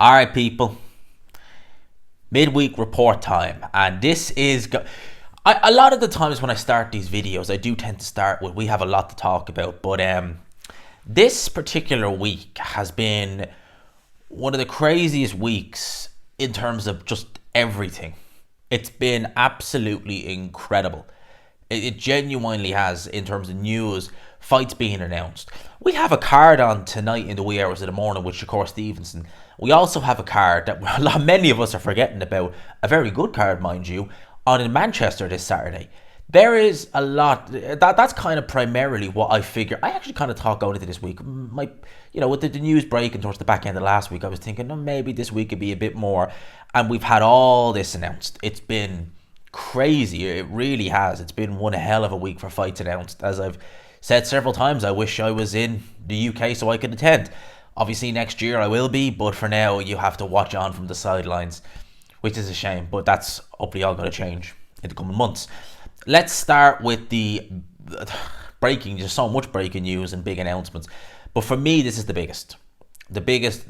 All right, people. Midweek report time, and this is. A lot of the times when I start these videos, I do tend to start with we have a lot to talk about, but this particular week has been one of the craziest weeks in terms of just everything. It's been absolutely incredible. It genuinely has, in terms of news, fights being announced. We have a card on tonight in the wee hours of the morning with Shakur Stevenson. We also have a card that many of us are forgetting about, a very good card, mind you, on in Manchester this Saturday. There is a lot. That's kind of primarily what I figure. I actually kind of thought going into this week, with the news breaking towards the back end of last week, I was thinking, maybe this week could be a bit more. And we've had all this announced. It's been crazy. It really has. It's been one hell of a week for fights announced. As I've said several times, I wish I was in the UK so I could attend. Obviously next year I will be, but for now you have to watch on from the sidelines, which is a shame, but that's hopefully all going to change in the coming months. Let's start with the breaking. There's so much breaking news and big announcements, but for me this is the biggest,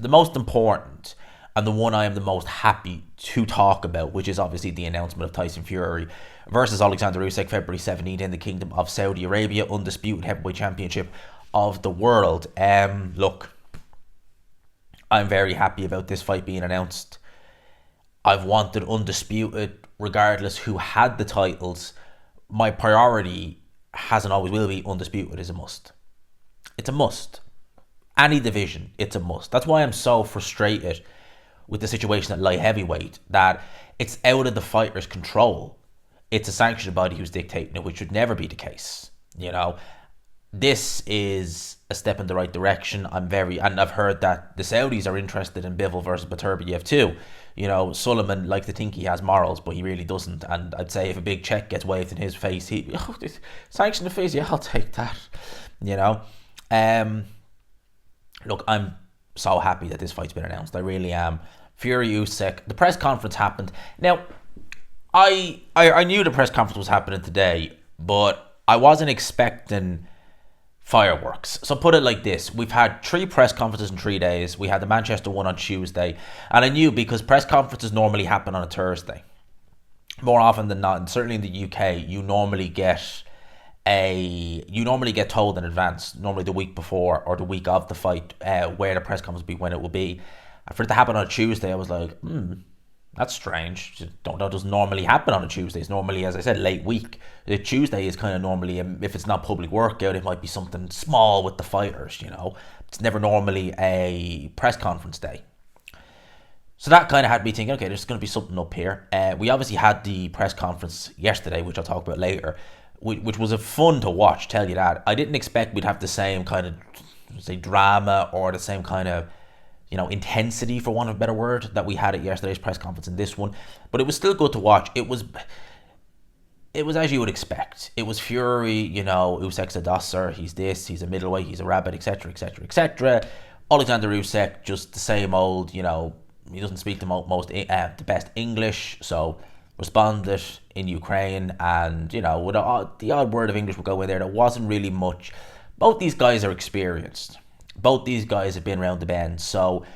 the most important, and the one I am the most happy to talk about, which is obviously the announcement of Tyson Fury versus Alexander Usyk February 17th in the Kingdom of Saudi Arabia, undisputed heavyweight championship of the world. Look, I'm very happy about this fight being announced. I've wanted undisputed, regardless who had the titles. My priority has and always will be undisputed is a must. It's a must. Any division, it's a must. That's why I'm so frustrated with the situation at light heavyweight, that it's out of the fighter's control. It's a sanctioned body who's dictating it, which should never be the case. This is a step in the right direction. And I've heard that the Saudis are interested in Bivol versus Beterbiev too. Sulliman like to think he has morals, but he really doesn't. And I'd say if a big check gets waved in his face, sanction the face, yeah, I'll take that. Look, I'm so happy that this fight's been announced. I really am. Fury Usyk. The press conference happened. Now, I knew the press conference was happening today, but I wasn't expecting fireworks. So put it like this. We've had 3 press conferences in 3 days. We had the Manchester one on Tuesday. And I knew, because press conferences normally happen on a Thursday. More often than not, and certainly in the UK, you normally get told in advance, normally the week before or the week of the fight, where the press conference will be, when it will be. And for it to happen on a Tuesday, I was like, that's strange. That doesn't normally happen on a Tuesday. It's normally, as I said, late week. The Tuesday is kind of normally, if it's not public workout, it might be something small with the fighters, It's never normally a press conference day. So that kind of had me thinking, okay, there's going to be something up here. We obviously had the press conference yesterday, which I'll talk about later, which was a fun to watch, tell you that. I didn't expect we'd have the same kind of, say, drama or the same kind of, intensity, for want of a better word, that we had at yesterday's press conference in this one. But it was still good to watch. It was as you would expect. It was Fury, Usyk's a dosser, he's this, he's a middleweight, he's a rabbit, etc., etc., etc. Alexander Usyk, just the same old, he doesn't speak the best English, so responded in Ukraine, and, with the odd word of English would go in there. There wasn't really much. Both these guys are experienced. Both these guys have been around the bend. So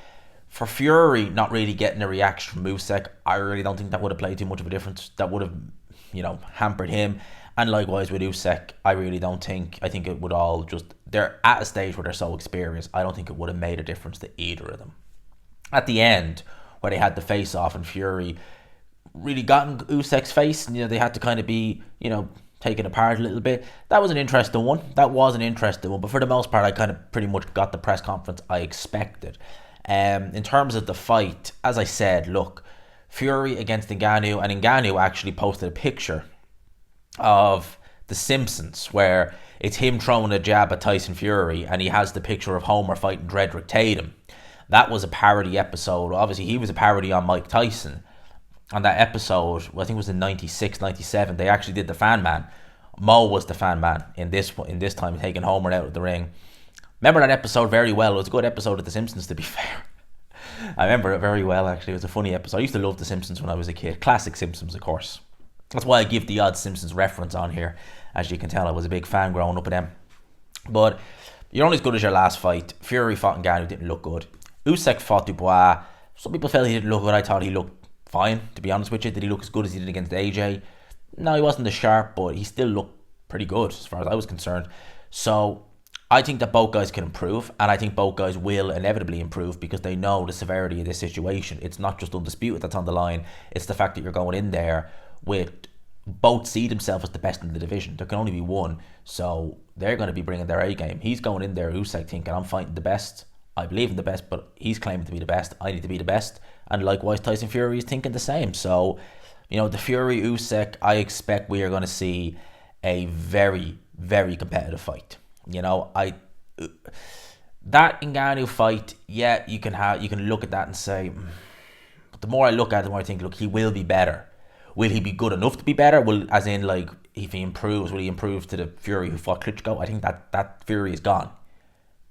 for Fury not really getting a reaction from Usyk, I really don't think that would have played too much of a difference. That would have, hampered him. And likewise with Usyk, I think it would all just, they're at a stage where they're so experienced, I don't think it would have made a difference to either of them. At the end, where they had the face off and Fury really got in Usyk's face, and they had to kind of be, taken apart a little bit. That was an interesting one. But for the most part, I kind of pretty much got the press conference I expected. In terms of the fight, as I said, look, Fury against Ngannou, and Ngannou actually posted a picture of The Simpsons where it's him throwing a jab at Tyson Fury, and he has the picture of Homer fighting Dredrick Tatum. That was a parody episode. Obviously, he was a parody on Mike Tyson. On that episode, I think it was in 96, 97, they actually did the fan man. Mo was the fan man in this time, taking Homer out of the ring. Remember that episode very well. It was a good episode of The Simpsons, to be fair. I remember it very well, actually. It was a funny episode. I used to love The Simpsons when I was a kid. Classic Simpsons, of course. That's why I give the odd Simpsons reference on here. As you can tell, I was a big fan growing up with them. But you're only as good as your last fight. Fury fought Ngannou, didn't look good. Usyk fought Dubois. Some people felt he didn't look good. I thought he looked fine, to be honest with you. Did he look as good as he did against AJ? No, he wasn't as sharp, but he still looked pretty good as far as I was concerned. So I think that both guys can improve, and I think both guys will inevitably improve because they know the severity of this situation. It's not just Undisputed that's on the line. It's the fact that you're going in there with both see themselves as the best in the division. There can only be one. So they're going to be bringing their A game. He's going in there, Usyk, thinking, I'm fighting the best. I believe in the best, but he's claiming to be the best. I need to be the best. And likewise, Tyson Fury is thinking the same. So, the Fury Usyk, I expect we are going to see a very, very competitive fight. That Ngannou fight, yeah, you can look at that and say, but the more I look at it, the more I think, look, he will be better. Will he be good enough to be better? As in, like, if he improves, will he improve to the Fury who fought Klitschko? I think that Fury is gone.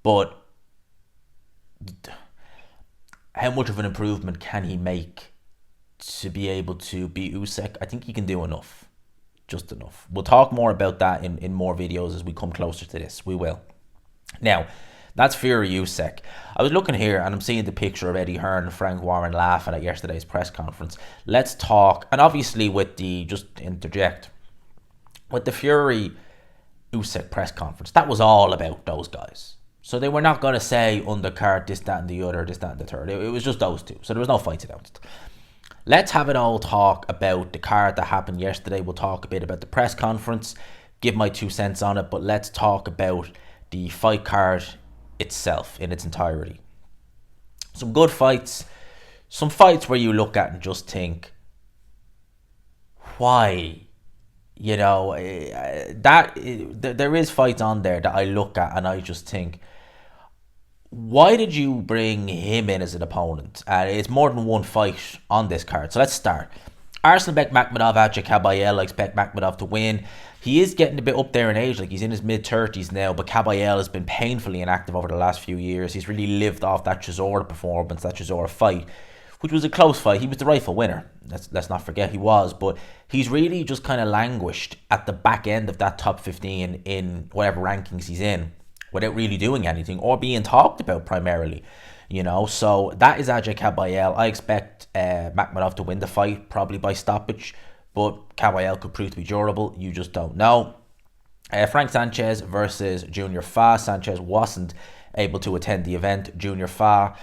But how much of an improvement can he make to be able to beat Usyk? I think he can do enough. Just enough. We'll talk more about that in more videos as we come closer to this. We will. Now, that's Fury Usyk. I was looking here and I'm seeing the picture of Eddie Hearn and Frank Warren laughing at yesterday's press conference. Let's talk, and obviously just interject, with the Fury Usyk press conference, that was all about those guys. So they were not going to say undercard, this, that and the other, this, that and the third. It was just those two. So there was no fights announced. Let's have an all talk about the card that happened yesterday. We'll talk a bit about the press conference, give my 2 cents on it, but let's talk about the fight card itself in its entirety. Some good fights, some fights where you look at and just think, why? There is fights on there that I look at and I just think, why did you bring him in as an opponent? It's more than one fight on this card. So let's start. Arslanbek Makhmudov at Kabayel. I expect Makhmudov to win. He is getting a bit up there in age. Like, he's in his mid-30s now, but Kabayel has been painfully inactive over the last few years. He's really lived off that Chisora performance, that Chisora fight, which was a close fight. He was the rightful winner. Let's not forget he was. But he's really just kind of languished at the back end of that top 15 in whatever rankings he's in, without really doing anything or being talked about primarily, So that is Ajay Kabayel. I expect Makhmudov to win the fight, probably by stoppage, but Kabayel could prove to be durable. You just don't know. Frank Sanchez versus Junior Fa. Sanchez wasn't able to attend the event. Junior Fa,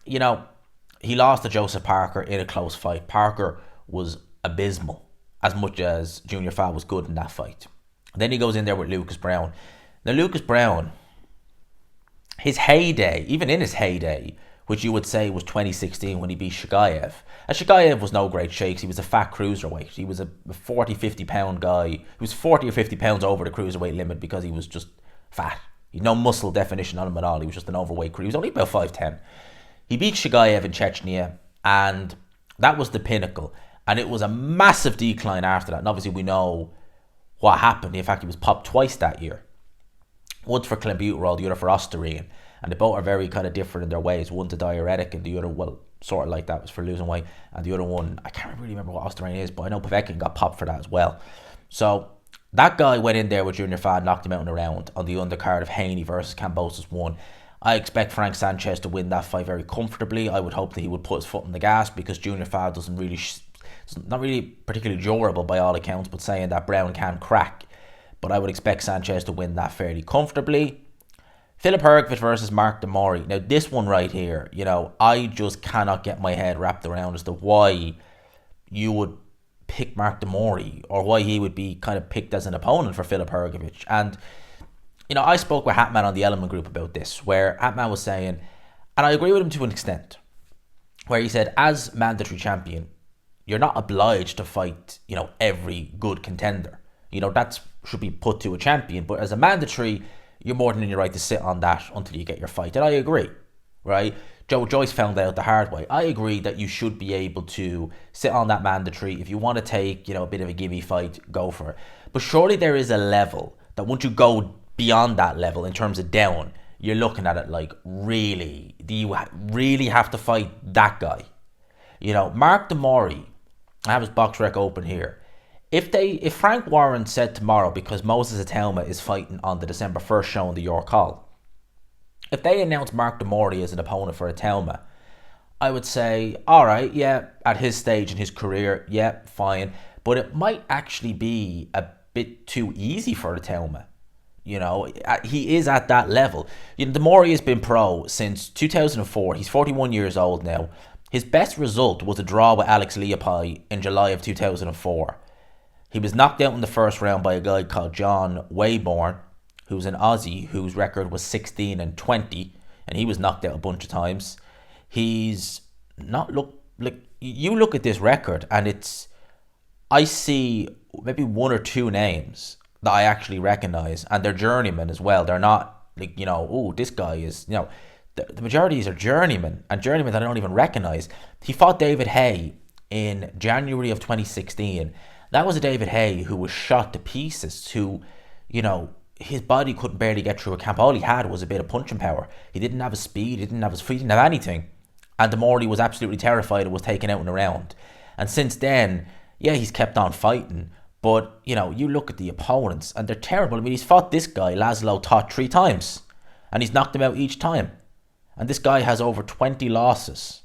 he lost to Joseph Parker in a close fight. Parker was abysmal, as much as Junior Fa was good in that fight. Then he goes in there with Lucas Brown. Now, Lucas Brown, his heyday, even in his heyday, which you would say was 2016 when he beat Shigaev. And Shigaev was no great shakes. He was a fat cruiserweight. He was a 40, 50 pound guy. He was 40 or 50 pounds over the cruiserweight limit because he was just fat. He had no muscle definition on him at all. He was just an overweight cruiser. He was only about 5'10". He beat Shigaev in Chechnya, and that was the pinnacle. And it was a massive decline after that. And obviously we know what happened. In fact, he was popped twice that year. One's for clenbuterol, the other for Ostarine. And they both are very kind of different in their ways. One's a diuretic and the other, well, sort of like that, was for losing weight. And the other one, I can't really remember what Ostarine is, but I know Povetkin got popped for that as well. So that guy went in there with Junior Fa, knocked him out in a round on the undercard of Haney versus Kambosos 1. I expect Frank Sanchez to win that fight very comfortably. I would hope that he would put his foot on the gas because Junior Fa not really particularly durable by all accounts, but saying that Brown can crack. But I would expect Sanchez to win that fairly comfortably. Filip Hrgovic versus Mark Demori. Now, this one right here, I just cannot get my head wrapped around as to why you would pick Mark Demori or why he would be kind of picked as an opponent for Filip Hrgovic. And, I spoke with Hatman on the Element Group about this, where Hatman was saying, and I agree with him to an extent, where he said, as mandatory champion, you're not obliged to fight, every good contender. That should be put to a champion. But as a mandatory, you're more than in your right to sit on that until you get your fight. And I agree, right? Joe Joyce found that out the hard way. I agree that you should be able to sit on that mandatory. If you want to take, a bit of a gimme fight, go for it. But surely there is a level that once you go beyond that level in terms of down, you're looking at it like, really? Do you really have to fight that guy? Mark Demori, I have his box rec open here. If Frank Warren said tomorrow, because Moses Atelma is fighting on the December 1st show in the York Hall, if they announce Mark Demori as an opponent for Atelma, I would say, all right, yeah, at his stage in his career, yeah, fine. But it might actually be a bit too easy for the Telma. He is at that level. The more he has been pro since 2004, he's 41 years old now. His best result was a draw with Alex Leopai in July of 2004. He was knocked out in the first round by a guy called John Wayborn, who's an Aussie whose record was 16-20, and he was knocked out a bunch of times. He's not look like you look at this record, and I see maybe one or two names that I actually recognize, and they're journeymen as well. They're not like, oh, this guy is, the majority of these are journeymen, and journeymen that I don't even recognize. He fought David Haye in January of 2016. That was a David Haye who was shot to pieces, who, his body couldn't barely get through a camp. All he had was a bit of punching power. He didn't have his speed, he didn't have his feet, he didn't have anything. And Demorley was absolutely terrified and was taken out in a round. And since then, yeah, he's kept on fighting. But, you look at the opponents and they're terrible. I mean, he's fought this guy, Laszlo Toth, 3 times. And he's knocked him out each time. And this guy has over 20 losses.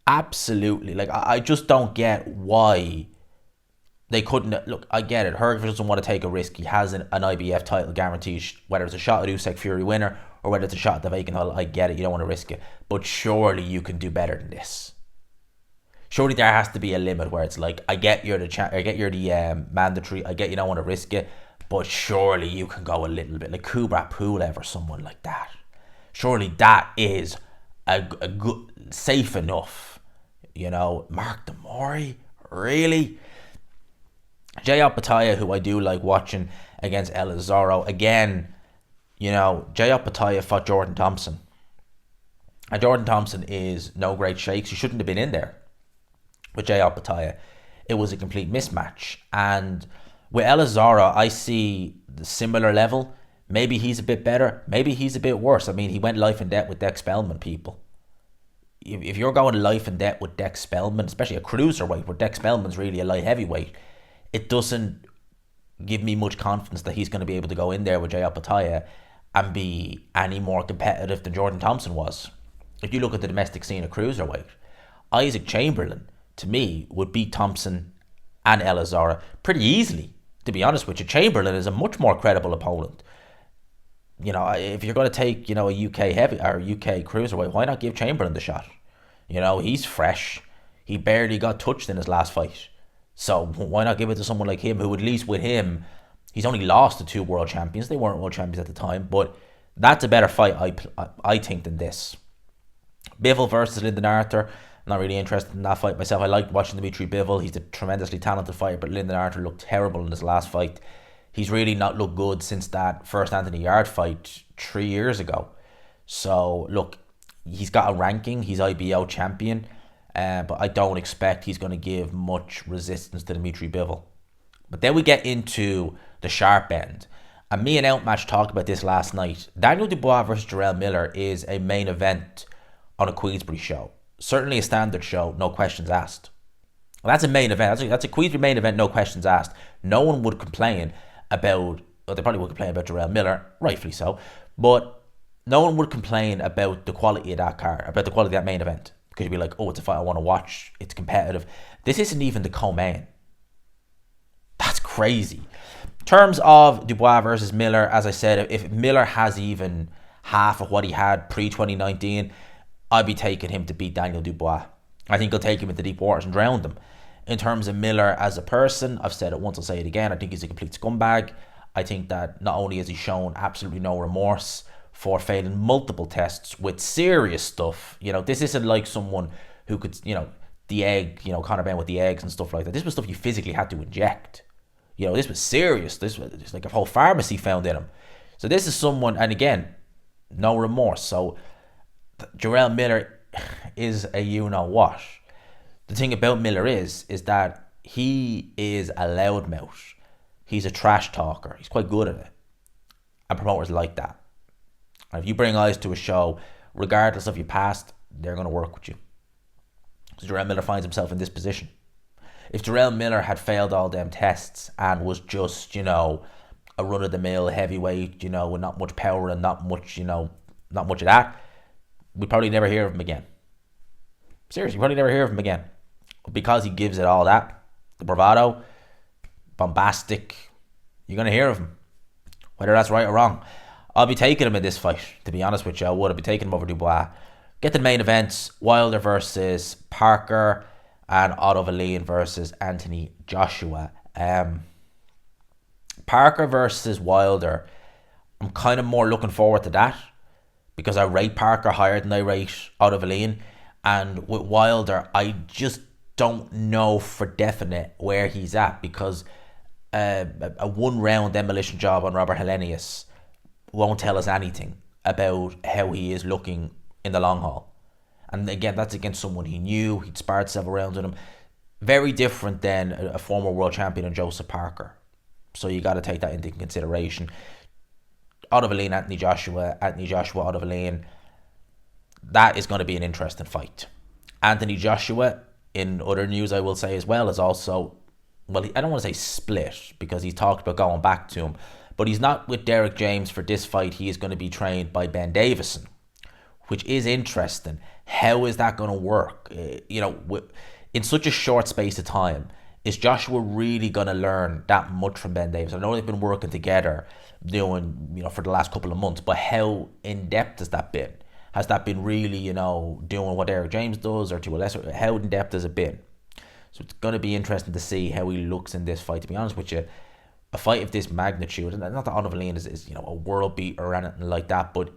Absolutely. Like, I just don't get why they couldn't. Look, I get it. Herg doesn't want to take a risk. He has an IBF title guaranteed, whether it's a shot at Usyk Fury winner or whether it's a shot at the vacant title. I get it. You don't want to risk it. But surely you can do better than this. Surely there has to be a limit where it's like, I get you're the mandatory. I get you don't want to risk it, but surely you can go a little bit like Kubrat Pulev or someone like that. Surely that is a good, safe enough. Mark Demorley, really? Jayot Pattaya, who I do like watching against El Lazaro. Again, Jayot Pattaya fought Jordan Thompson. And Jordan Thompson is no great shakes. He shouldn't have been in there. With Jayot Pattaya, it was a complete mismatch. And with El Lazaro, I see the similar level. Maybe he's a bit better. Maybe he's a bit worse. I mean, he went life and debt with Dex Spellman, people. If you're going life and debt with Dex Spellman, especially a cruiserweight, where Dex Spellman's really a light heavyweight, it doesn't give me much confidence that he's going to be able to go in there with Jayot Pattaya and be any more competitive than Jordan Thompson was. If you look at the domestic scene of cruiserweight, Isaac Chamberlain, to me, would beat Thompson and El Lazaro pretty easily, to be honest with you. Chamberlain is a much more credible opponent. If you're going to take, a UK heavy or UK cruiserweight, why not give Chamberlain the shot? He's fresh. He barely got touched in his last fight. So why not give it to someone like him, who at least with him, he's only lost to 2 world champions. They weren't world champions at the time, but that's a better fight, I think, than this. Bivol versus Lyndon Arthur. Not really interested in that fight myself. I like watching Dimitri Bivol. He's a tremendously talented fighter, but Lyndon Arthur looked terrible in his last fight. He's really not looked good since that first Anthony Yard fight 3 years ago. So, look, he's got a ranking. He's IBO champion. But I don't expect he's going to give much resistance to Dimitri Bivol. But then we get into the sharp end. And me and Outmatch talked about this last night. Daniel Dubois versus Jarrell Miller is a main event on a Queensbury show. Certainly a standard show, no questions asked. Well, that's a main event. That's a Queensbury main event, no questions asked. No one would complain about, well, they probably would complain about Jarrell Miller, rightfully so, but no one would complain about the quality of that card, about the quality of that main event. Because you'd be like, oh, it's a fight I want to watch, it's competitive. This isn't even the co-main. That's crazy. In terms of Dubois versus Miller, as I said, if Miller has even half of what he had pre-2019, I'd be taking him to beat Daniel Dubois. I think he'll take him into deep waters and drown them. In terms of Miller as a person, I've said it once, I'll say it again, I think he's a complete scumbag. I think that not only has he shown absolutely no remorse for failing multiple tests with serious stuff, this isn't like someone who could, the egg, Conor Benn with the eggs and stuff like that. This was stuff you physically had to inject. This was serious. This was like a whole pharmacy found in him. So this is someone, and again, no remorse. So Jarrell Miller is a you-know-what. The thing about Miller is that he is a loudmouth. He's a trash talker. He's quite good at it. And promoters like that. And if you bring eyes to a show, regardless of your past, they're going to work with you. So Jarrell Miller finds himself in this position. If Jarrell Miller had failed all them tests and was just, a run-of-the-mill heavyweight, with not much power and not much of that, we'd probably never hear of him again. Seriously, you probably never hear of him again. Because he gives it all that, the bravado, bombastic, you're going to hear of him. Whether that's right or wrong. I'll be taking him in this fight, to be honest with you. I would. I'll be taking him over Dubois. Get to the main events. Wilder versus Parker and Otto Wallin versus Anthony Joshua. Parker versus Wilder. I'm kind of more looking forward to that because I rate Parker higher than I rate Otto Wallin. And with Wilder, I just don't know for definite where he's at because a one-round demolition job on Robert Helenius won't tell us anything about how he is looking in the long haul. And again, that's against someone he knew. He'd sparred several rounds with him. Very different than a former world champion in Joseph Parker. So you got to take that into consideration. Otto Wallin, Anthony Joshua, Otto Wallin. That is going to be an interesting fight. Anthony Joshua, in other news I will say as well, is also, well, I don't want to say split because he's talked about going back to him, but he's not with Derek James for this fight. He is going to be trained by Ben Davison, which is interesting. How is that going to work? In such a short space of time, is Joshua really going to learn that much from Ben Davison? I know they've been working together doing, for the last couple of months, but how in-depth has that been? Has that been really, doing what Derek James does, or to a lesser, how in-depth has it been? So it's going to be interesting to see how he looks in this fight, to be honest with you. A fight of this magnitude, and not that Otto Wallin is a world beater or anything like that, but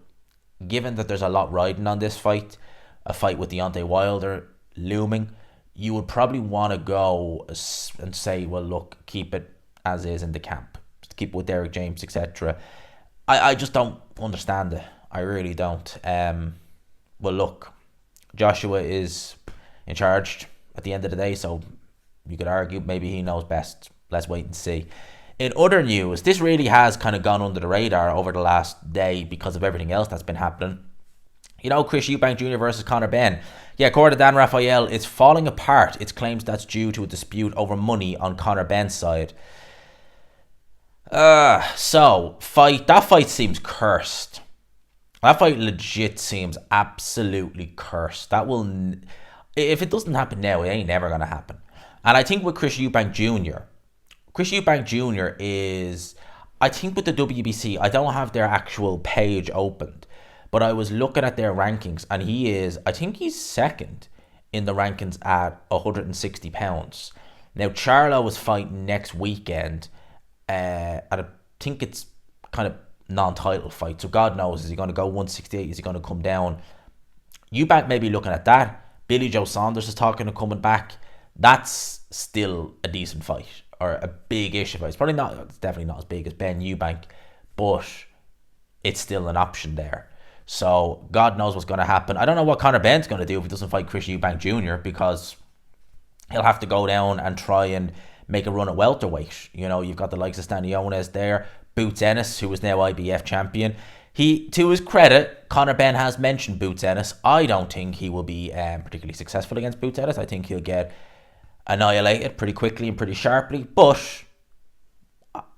given that there's a lot riding on this fight, a fight with Deontay Wilder looming, you would probably want to go and say, well, look, keep it as is in the camp. Just keep it with Derek James, etc. I just don't understand it. I really don't. Well, look, Joshua is in charge at the end of the day, so you could argue maybe he knows best. Let's wait and see. In other news, this really has kind of gone under the radar over the last day because of everything else that's been happening. Chris Eubank Jr. versus Conor Benn. Yeah, according to Dan Raphael, it's falling apart. It claims that's due to a dispute over money on Conor Benn's side. That fight seems cursed. That fight legit seems absolutely cursed. If it doesn't happen now, it ain't never going to happen. And I think with Chris Eubank Jr., is, I think with the WBC, I don't have their actual page opened, but I was looking at their rankings, and I think he's second in the rankings at 160 pounds. Now, Charlo is fighting next weekend, and I think it's kind of non-title fight, so God knows, is he going to go 168, is he going to come down? Eubank may be looking at that. Billy Joe Saunders is talking of coming back. That's still a decent fight, or a big-ish fight. It's definitely not as big as Ben Eubank, but it's still an option there. So God knows what's going to happen. I don't know what Conor Benn's going to do if he doesn't fight Chris Eubank Jr., because he'll have to go down and try and make a run at welterweight. You've got the likes of Staniones there, Boots Ennis, who is now IBF champion. To his credit, Conor Benn has mentioned Boots Ennis. I don't think he will be particularly successful against Boots Ennis. I think he'll get annihilated pretty quickly and pretty sharply, but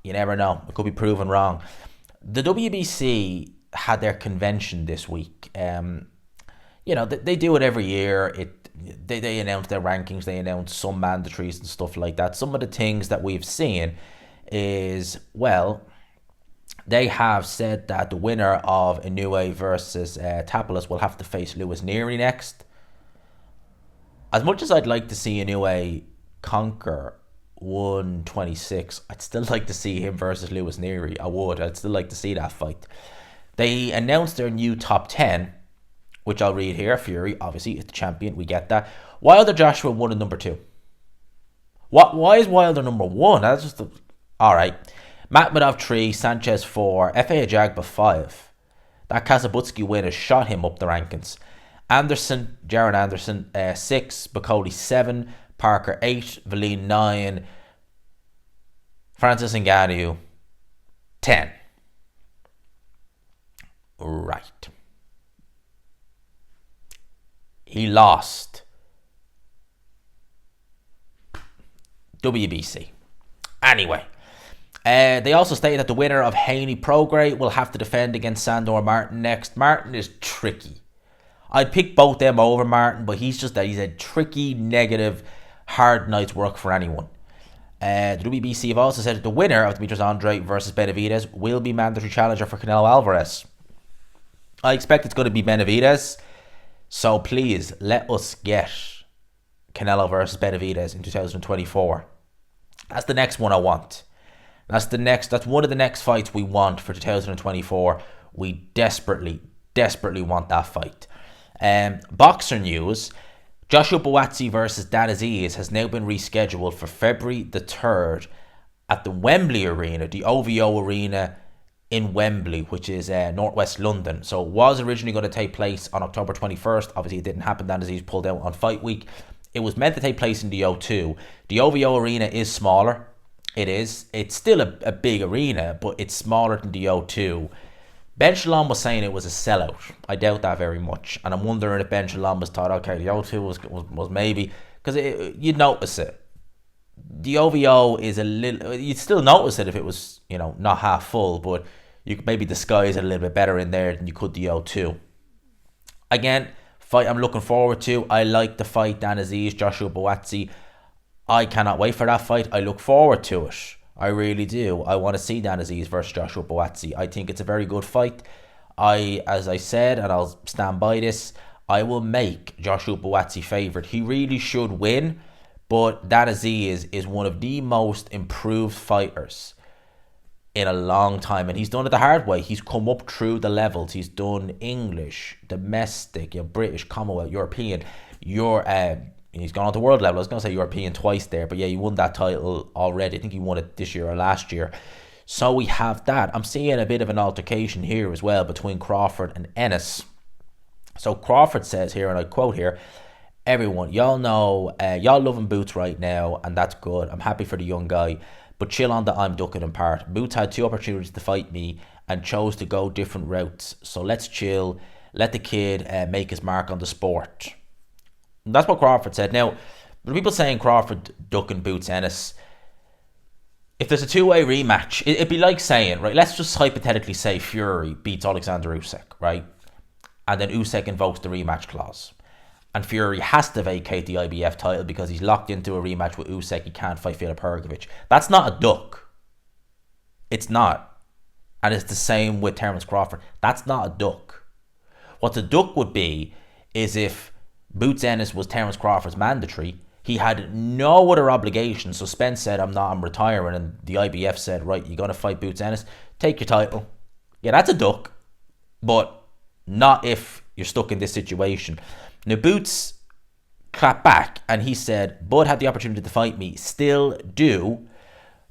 you never know. It could be proven wrong. The WBC had their convention this week. They do it every year. They announce their rankings, they announce some mandatories and stuff like that. Some of the things that we've seen is, well, they have said that the winner of Inoue versus Tapoulas will have to face Lewis Neary next. As much as I'd like to see Inoue conquer 126, I'd still like to see him versus Lewis Neary. I'd still like to see that fight. They announced their new top 10, which I'll read here. Fury, obviously, is the champion. We get that. Wilder, Joshua, 1 and number 2. Why is Wilder number 1? That's just all right. Makhmudov 3, Sanchez 4, F.A. Ajagba 5. That Kazabutsky win has shot him up the rankings. Jaron Anderson 6, Bakoli 7, Parker 8, Wallin 9, Francis Ngannou 10. Right. He lost WBC. Anyway, they also stated that the winner of Haney Prograis will have to defend against Sandor Martin next. Martin is tricky. I'd pick both them over Martin, but he's a tricky, negative, hard night's work for anyone. The WBC have also said that the winner of Demetrius Andre versus Benavidez will be mandatory challenger for Canelo Alvarez. I expect it's going to be Benavidez, so please let us get Canelo versus Benavidez in 2024. That's the next one I want. That's one of the next fights we want for 2024. We desperately want that fight. Boxer news: Joshua Buatsi versus Dan Aziz has now been rescheduled for February the 3rd at the Wembley Arena, the OVO Arena in Wembley, which is northwest London. So it was originally going to take place on October 21st. Obviously, it didn't happen. Dan Aziz pulled out on fight week. It was meant to take place in the O2. The OVO Arena is smaller. It is. It's still a big arena, but it's smaller than the O2. Ben Shalom was saying it was a sellout. I doubt that very much. And I'm wondering if Ben Shalom was thought, okay, the O2 was maybe... Because you'd notice it. The OVO is a little... You'd still notice it if it was, not half full, but you could maybe disguise it a little bit better in there than you could the O2. Again, fight I'm looking forward to. I like the fight, Dan Aziz, Joshua Buatsi. I cannot wait for that fight. I look forward to it. I really do. I want to see Dan Aziz versus Joshua Buatsi. I think it's a very good fight. As I said, and I'll stand by this, I will make Joshua Buatsi favourite. He really should win, but Dan Aziz is one of the most improved fighters in a long time, and he's done it the hard way. He's come up through the levels. He's done English, domestic, British, Commonwealth, European. He's gone on to world level. I was going to say European twice there, but yeah, he won that title already. I think he won it this year or last year. So we have that. I'm seeing a bit of an altercation here as well between Crawford and Ennis. So Crawford says here, and I quote here, "Everyone, y'all know, y'all loving Boots right now, and that's good. I'm happy for the young guy, but chill on the I'm ducking him part. Boots had 2 opportunities to fight me and chose to go different routes. So let's chill. Let the kid make his mark on the sport." And that's what Crawford said. Now, the people saying Crawford ducking Boots Ennis, if there's a 2-way rematch, it'd be like saying, right, let's just hypothetically say Fury beats Alexander Usyk, right? And then Usyk invokes the rematch clause. And Fury has to vacate the IBF title because he's locked into a rematch with Usyk. He can't fight Filip Hrgovic. That's not a duck. It's not. And it's the same with Terence Crawford. That's not a duck. What the duck would be is if Boots Ennis was Terence Crawford's mandatory. He had no other obligation. So Spence said, I'm retiring. And the IBF said, right, you're going to fight Boots Ennis. Take your title. Yeah, that's a duck. But not if you're stuck in this situation. Now, Boots clapped back and he said, Bud had the opportunity to fight me. Still do.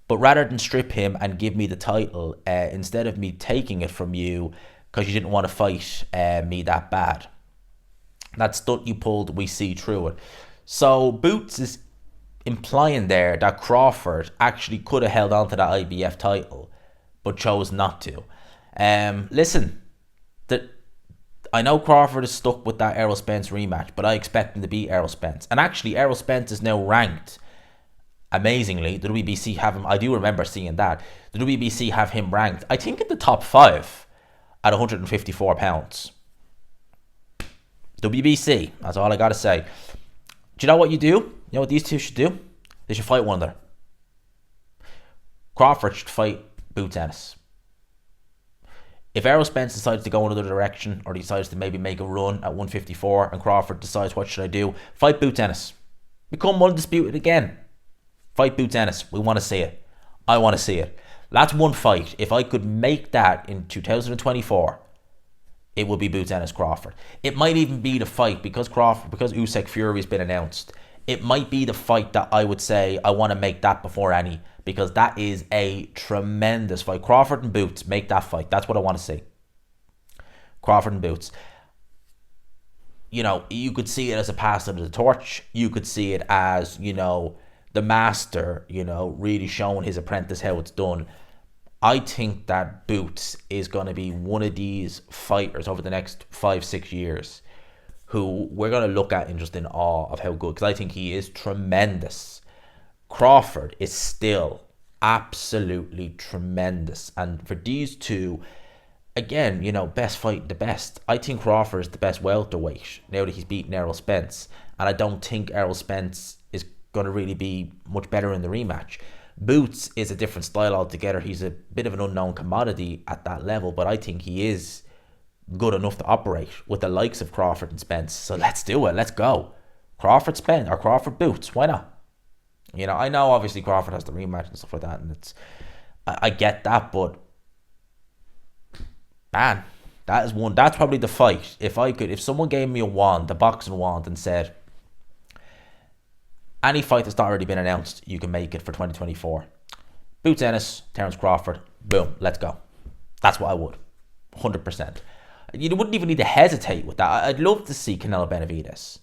But rather than strip him and give me the title, instead of me taking it from you because you didn't want to fight me that bad. That stunt you pulled, we see through it. So Boots is implying there that Crawford actually could have held on to that IBF title, but chose not to. Listen, I know Crawford is stuck with that Errol Spence rematch, but I expect him to beat Errol Spence. And actually, Errol Spence is now ranked. Amazingly, the WBC have him. I do remember seeing that. The WBC have him ranked, I think, in the top 5 at 154 pounds. WBC, that's all I gotta say. Do you know what you do? You know what these two should do? They should fight one another. Crawford should fight Boots Ennis. If Errol Spence decides to go another direction, or decides to maybe make a run at 154, and Crawford decides, what should I do? Fight Boots Ennis. Become undisputed again. Fight Boots Ennis. We want to see it. I want to see it. That's one fight. If I could make that in 2024, it will be Boots Ennis Crawford. It might even be the fight because Usyk Fury has been announced. It might be the fight that I would say I want to make that before any, because that is a tremendous fight. Crawford and Boots, make that fight. That's what I want to see. Crawford and Boots. You could see it as a pass of the torch. You could see it as, the master, really showing his apprentice how it's done. I think that Boots is going to be one of these fighters over the next 5-6 years who we're going to look at in just in awe of how good, because I think he is tremendous. Crawford is still absolutely tremendous. And for these two, again, best fight, the best. I think Crawford is the best welterweight now that he's beaten Errol Spence, and I don't think Errol Spence is going to really be much better in the rematch. Boots is a different style altogether. He's a bit of an unknown commodity at that level, but I think he is good enough to operate with the likes of Crawford and Spence. So let's do it. Let's go. Crawford Spence or Crawford Boots. Why not? I know obviously Crawford has the rematch and stuff like that, and I get that, but man, that is one. That's probably the fight. If someone gave me a boxing wand, and said, any fight that's not already been announced, you can make it for 2024. Boots Ennis, Terence Crawford, boom, let's go. That's what I would, 100%. You wouldn't even need to hesitate with that. I'd love to see Canelo Benavidez.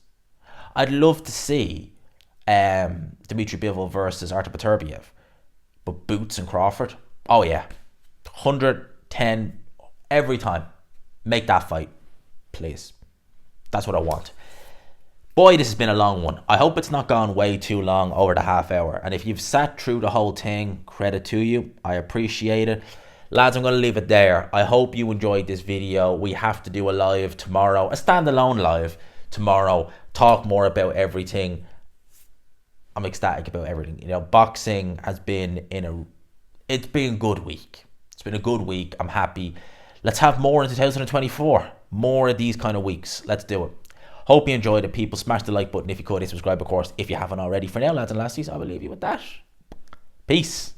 I'd love to see Dmitry Bivol versus Artur Beterbiev. But Boots and Crawford, oh yeah, 110 every time. Make that fight, please. That's what I want. Boy, this has been a long one. I hope it's not gone way too long, over the half hour. And if you've sat through the whole thing, credit to you. I appreciate it. Lads, I'm going to leave it there. I hope you enjoyed this video. We have to do a live tomorrow, a standalone live tomorrow. Talk more about everything. I'm ecstatic about everything. Boxing has been it's been a good week. It's been a good week. I'm happy. Let's have more in 2024. More of these kind of weeks. Let's do it. Hope you enjoyed it, people. Smash the like button if you could. And subscribe, of course, if you haven't already. For now, lads and lassies, I will leave you with that. Peace.